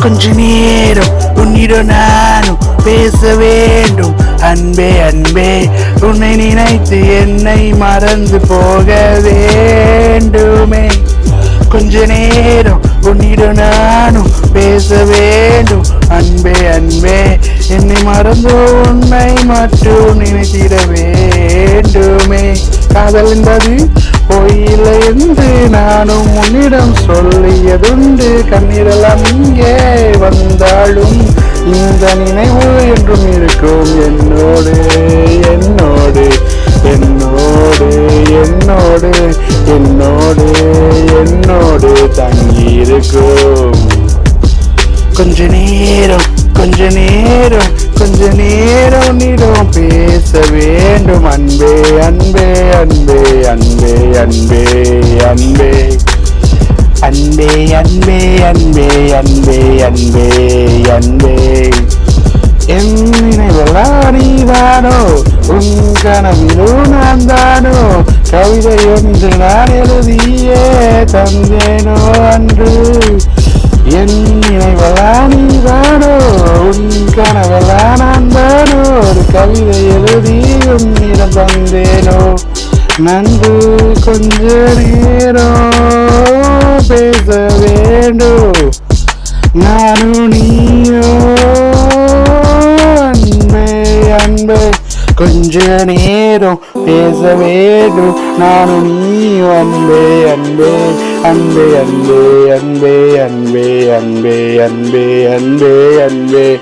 கொஞ்ச நேரம் உன்னிடம் நானும் பேச வேண்டும். அன்பே அன்பே உன்னை நினைத்து என்னை மறந்து போக வேண்டுமே. கொஞ்ச நேரம் உன்னிடம் நானும் பேச வேண்டும். அன்பே அன்பே என்னை மறந்து உன்னை மட்டும் நினைத்திட வேண்டுமே. காதல் என்பது பொய்யில்லை என்று நானும் உன்னிடம் சொல்லியதுண்டு. கண்ணீரெல்லாம் இங்கே வந்தாலும் இந்த நினைவு என்றும் இருக்கும் என்னோடு என்னோடு என்னோடு என்னோடு என்னோடு என்னோடு தங்கி இருக்கும். கொஞ்ச நேரம் கொஞ்ச நேரம் கொஞ்ச நேரம் உன்னிடம் பேச வேண்டும். அன்பே அன்பே அன்பே அன்பே அன்பே அன்பே அன்பே அன்பே அன்பே அன்பே அன்பே அன்பே. என் நினைவெல்லாம் நீதானோ, உன் கனவிலும் நான் தானோ, கவிதை ஒன்று நான் எழுதியே தந்தேனோ அன்று. என் நினைவெல்லாம் நீதானோ, உன் கனவெல்லாம் நான் தானோ, ஒரு கவிதை எழுதி உன்னிடம் தந்தேனோ. நன்று கொஞ்ச நேரம் பேச வேண்டும் நானும் நீயோ. அன்பே அன்பே கொஞ்ச நேரம் பேச வேண்டும் நானும் நீயோ. அன்பே அன்பே அன்பே அன்பே அன்பே அன்பே அன்பே அன்பே அன்பே அன்பே.